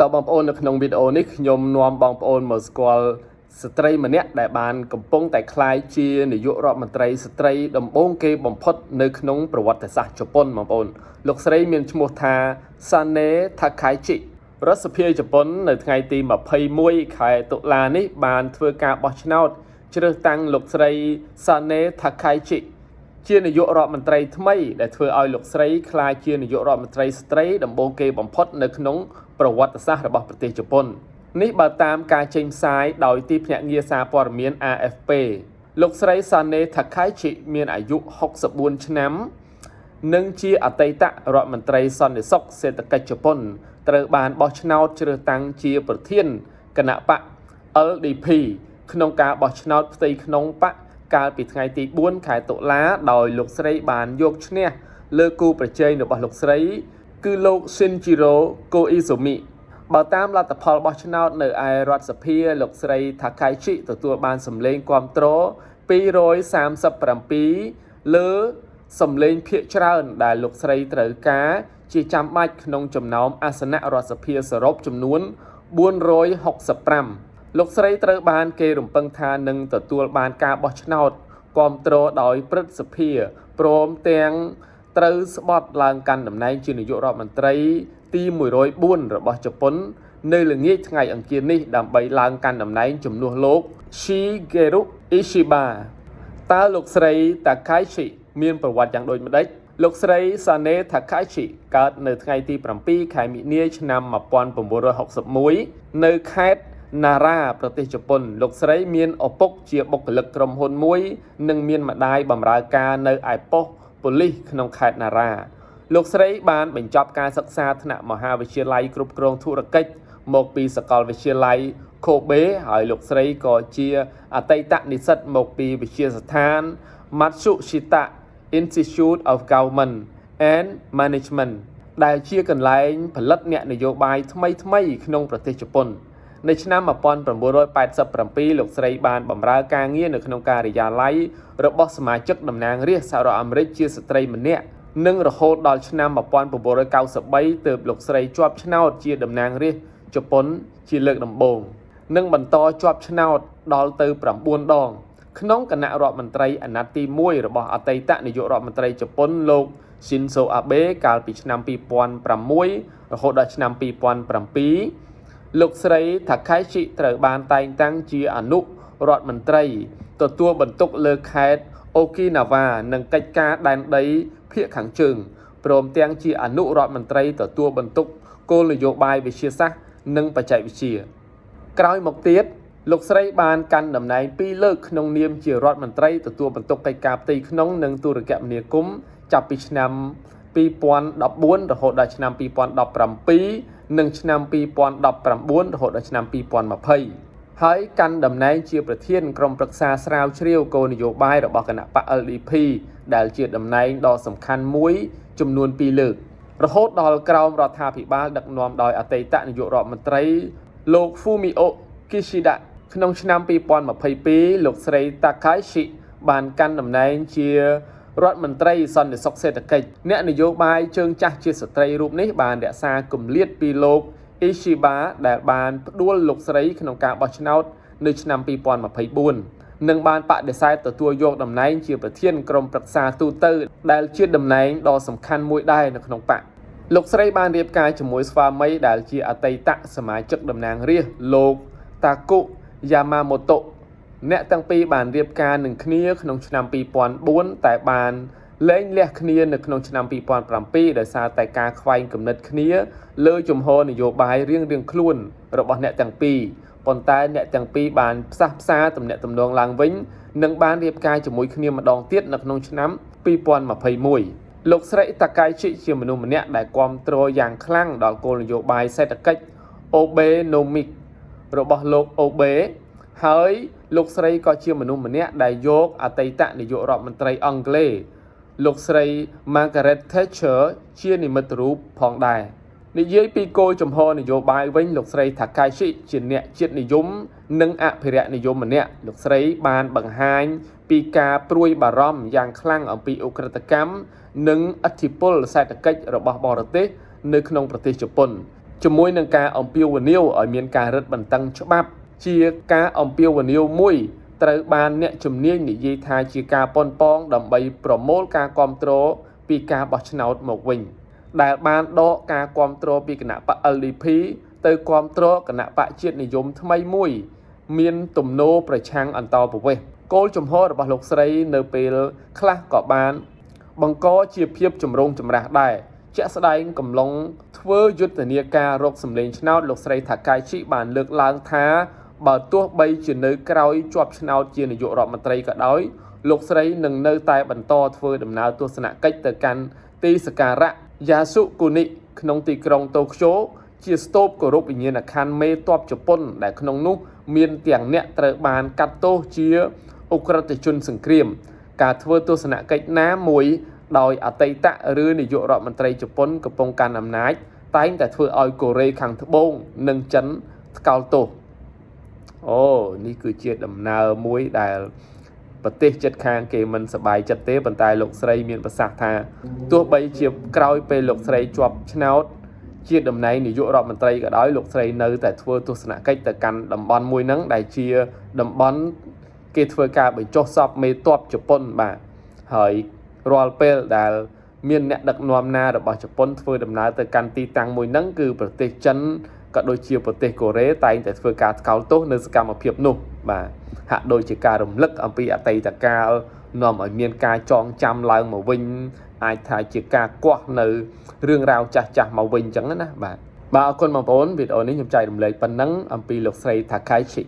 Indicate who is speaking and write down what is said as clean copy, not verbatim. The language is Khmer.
Speaker 1: តើបងប្អូននៅក្នុងវីដេអូនេះខ្ញុំនាំបងប្អូនមកស្គាល់ស្ត្រីម្នាក់ដែលបានកំពុងតែក្លាយជានាយករដ្ឋមន្ត្រីស្ត្រីដំបូងគេបំផុតនៅក្នុងប្រវត្តិសាស្ត្រជប៉ុនបងប្អូនលោកស្រីមានឈ្មោះថា Sane Takaichi រដ្ឋសភាជប៉ុននៅថ្ងៃទី21ខែតុលានេះបានធ្វើការបោះឆ្នោតជ្រើសតាំងលោកស្រី Sane Takaichi ជានាយករដ្ឋមន្ត្រីថ្មីដែលធ្វើឲ្យលោកស្រីក្លាយជានាយករដ្ឋមន្ត្រីស្ត្រីដំបូងគេបំផុតនៅក្នុងប្រវត្តិសាស្ត្ររបស់ប្រទេសជប៉ុននេះបើតាមការចេញផ្សាយដោយទីភ្នាក់ងារសារព័ត៌មាន AFP លោកស្រី Sane Takaichi មានអាយុ64ឆ្នាំនិងជាអតីតរដ្ឋមន្ត្រីសន្តិសុខសេដ្ឋកិច្ចជប៉ុនត្រូវបានបោះឆ្នោតជ្រើសតាំងជាប្រធានគណៈបក LDP ក្នុងការបោះឆ្នោតផ្ទៃក្នុងបកកាលពីថ្ងៃទី4ខែតុលាដោយលោកស្រីបានយកឈ្នះលើគូប្រជែងរបស់លោកស្រីគឺលោក Shinjiro Koizumi បើតាមលទ្ធផលបោះឆ្នោតនៅឯរដ្ឋសភាលោកស្រី Takaichi ទទួលបានសម្លេងគាំទ្រ237លើសម្លេងភាគច្រើនដែលលោកស្រីត្រូវការជាចាំបាច់ក្នុងចំណោមអាសនៈរដ្ឋសភាសរុបចំនួន465លោកស្រីត្រូវបានគេរំពឹងថានឹងទទួលបានការបោះឆ្នោតគាំទ្រដោយព្រឹទ្ធសភាព្រមទាំងត្រូវស្បត់ឡើងកាន់តំណែងជានាយករដ្ឋមន្ត្រីទី104របស់ជប៉ុននៅល្ងាចថ្ងៃអង្គារនេះដើម្បីឡើងកាន់តំណែងជំនួសលោក Shigeru Ishiba តើលោកស្រី Takaichi មានប្រវត្តិយ៉ាងដូចម្តេចលោកស្រី Sane Takaichi កើតនៅថ្ងៃទី7ខែមិនិនាឆ្នាំ1961នៅខេត្តNara ប្រទេសជប៉ុនលោកស្រីមានឪពុកជាបុគ្គលិកក្រុមហ៊ុនមួយនិងមានម្ដាយបម្រើការនៅឯប៉ុស្តិ៍ប៉ូលីសក្នុងខេត្ត Nara លោកស្រីបានបញ្ចប់ការសិក្សាថ្នាក់មហាវិទ្យាល័យគ្រប់គ្រងធុរកិច្ចមកពីសាកលវិទ្យាល័យ Kobe ហើយលោកស្រីក៏ជាអតីតនិស្សិតមកពីវិទ្យាស្ថាន Matsushita Institute of Government and Management ដែលជាកន្លែងផលិតអ្នកនយោបាយថ្មីក្នុងប្រទេសជប៉ុននៅឆ្នាំ1987លោកស្រីបានបម្រើការងារនៅក្នុងការិយាល័យរបស់សមាជិកតំណាងរាស្ត្រសហរដ្ឋអាមេរិកជាស្ត្រីម្នាក់និងរហូតដល់ឆ្នាំ1993ទើបលោកស្រីជាប់ឆ្នោតជាតំណាងរាស្ត្រជប៉ុនជាលើកដំបូងនិងបន្តជាប់ឆ្នោតដល់ទៅ9ដងក្នុងគណៈរដ្ឋមន្ត្រីអាណត្តិទី1របស់អតីតនាយករដ្ឋមន្ត្រីជប៉ុនលោក Shinzo Abe កាលពីឆ្នាំ2006រហូតដល់ឆ្នាំ2007លោកស្រី Takaichi ត្រូវបានតែងតាំងជាអនុរដ្ឋមន្ត្រីទទួលបន្ទុកលើខេត្ត Okinawa និងកិច្ចការដែនដីភាគខាងជើងព្រមទាំងជាអនុរដ្ឋមន្ត្រីទទួលបន្ទុកគោលនយោបាយវិទ្យាសាស្ត្រនិងបច្ចេកវិទ្យាក្រោយមកទៀតលោកស្រីបានកាន់តំណែង2លើកក្នុងនាមជារដ្ឋមន្ត្រីទទួលបន្ទុកកិច្ចការផ្ទៃក្នុងនិងទូរគមនាគមន៍ចាប់ពីឆ្នាំ2014រហូតដល់ឆ្នាំ2017និងឆ្នាំ2019រហូតដល់ឆ្នាំ2020ហើយកាន់តំណែងជាប្រធានក្រុមប្រឹក្សាស្រាវជ្រាវគោលនយោបាយរបស់គណៈបក LDP ដែលជាតំណែងដ៏សំខាន់មួយចំនួន2លើករហូតដល់ក្រោមរដ្ឋាភិបាលដឹកនាំដោយអតីតនាយករដ្ឋមន្ត្រីលោក Fumio Kishida ក្នុងឆ្នាំ2022លោកស្រី Takaichi បានកាន់តំណែងជារដ្ឋមន្ត្រីសន្តិសុខសេដ្ឋកិច្ចអ្នកនយោបាយជើងចាស់ជាស្ត្រីរូបនេះបានរក្សាគម្លាតពីលោក Ishiba ដែលបានផ្ដួលលោកស្រីក្នុងការបោះឆ្នោតនៅឆ្នាំ2024និងបានបដិសេធទទួលយកតំណែងជាប្រធានក្រុមប្រឹក្សាទូតដែលជាតំណែងដ៏សំខាន់មួយដែរនៅក្នុងបកលោកស្រីបានរៀបការជាមួយស្វាមីដែលជាអតីតសមាជិកតំណាងរាស្ត្រលោក Taku Yamamoto អ្នកទាំងពីរបានរៀបការនឹងគ្នាក្នុងឆ្នាំ2004តែបានលែងលះគ្នានៅក្នុងឆ្នាំ2007ដោយសារតែការខ្វែងគំនិតគ្នាលើជំហរនយោបាយរៀងៗខ្លួនរបស់អ្នកទាំងពីរប៉ុន្តែអ្នកទាំងពីរបានផ្សះផ្សាទំនាក់ទំនងឡើងវិញនិងបានរៀបការជាមួយគ្នាម្ដងទៀតនៅក្នុងឆ្នាំ2021លោកស្រី Takaichi ជាមនុស្សម្នាក់ដែលគាំទ្រយ៉ាងខ្លាំងដល់គោលនយោបាយសេដ្ឋកិច្ច Obenomics របស់លោក Obe ហើយលោកស្រីក៏ជាមនុស្សម្នាក់ដែលយកអតីតនាយករដ្ឋមន្ត្រីអង់គ្លេសលោកស្រី Margaret Thatcher ជានិមិត្តរូបផងដែរនិយាយពីគោលជំហរនយោបាយវិញលោកស្រី Takaichi ជាអ្នកជាតិនិយមនិងអភិរក្សនិយមម្នាក់លោកស្រីបានបង្ហាញពីការព្រួយបារម្ភយ៉ាងខ្លាំងអំពីឧក្រិដ្ឋកម្មនិងឥទ្ធិពលសេដ្ឋកិច្ចរបស់បរទេសនៅក្នុងប្រទេសជប៉ុន ជាមួយនឹងការអំពាវនាវឲ្យមានការរឹតបន្តឹងច្បាប់ជាការអំពាវនាវមួយត្រូវបានអ្នកជំនាញនិយាយថាជាការប៉ុនប៉ងដើម្បីប្រមូលការគាំទ្រពីការបោះឆ្នោតមកវិញដែលបានដកការគាំទ្រពីគណៈបក LDP ទៅគាំទ្រគណៈបកជាតិនិយមថ្មីមួយមានទំនោរប្រឆាំងអន្តោប្រវេសន៍គោលជំហររបស់លោកស្រីនៅពេលខ្លះក៏បានបង្កជាភាពចម្រូងចម្រាសដែរជាក់ស្ដែងកំឡុងធ្វើយុទ្ធនាការរកសម្លេងឆ្នោតលោកស្រីថាកាយជីបានលើកឡើងថាបើទោះបីជានៅក្រោយជាប់ឆ្នោតជានាយករដ្ឋមន្ត្រីក៏ដោយលោកស្រីនឹងនៅតែបន្តធ្វើដំណើរទស្សនកិច្ចទៅកាន់ទីសក្ការៈយ៉ាស៊ុគូនិក្នុងទីក្រុងតូក្យូជាស្ទូបគោរពវិញ្ញាណក្ខន្ធមេទ័ពជប៉ុនដែលក្នុងនោះមានទាំងអ្នកត្រូវបានកាត់ទោសជាអ ுக ្រិតជនសង្គ្រាមការធ្វើទស្សនកិច្ចណាមួយដោយអតីតឬនាយករដ្ឋមន្ត្រីជប៉ុនកំពុងកាន់អំណាចតែងតែធ្វើឲ្យកូរ៉េខាងត្បូងនិងចិនថ្កោលទោសអូនេះគឺជាដំណើរមួយដែលប្រទេសជិតខាងគេមិនសប្បាយចិត្តទេប៉ុន្តែលោកស្រីមានប្រសាសន៍ថាទោះបីជាក្រោយពេលលោកស្រីជាប់ឆ្នោតជាតំណែងនាយករដ្ឋមន្ត្រីក៏ដោយលោកស្រីនៅតែធ្វើទស្សនកិច្ចទៅកាន់តំបន់មួយហ្នឹងដែលជាតំបន់គេធ្វើការបញ្ចុះសពមេទ័ពជប៉ុនបាទហើយរាល់ពេលដែលមានអ្នកដឹកនាំណារបស់ជប៉ុនធ្វើដំណើរទៅកាន់ទីតាំងមួយហ្នឹងគឺប្រទេសចិនក៏ដូចជាប្រទេសកូរ៉េតែងតែធ្វើការថ្កោលទោសនៅសកម្មភាពនោះបាទហាក់ដូចជាការរំលឹកអំពីអតីតកាលនាំឲ្យមានការចងចាំឡើងមកវិញអាចថាជាការគាស់នៅរឿងរ៉ាវចាស់ៗមកវិញអញ្ចឹងណាបាទអរគុណបងប្អូនវីដេអូនេះខ្ញុំចែករំលែកប៉ុណ្ណឹងអំពីលោកស្រី Takashi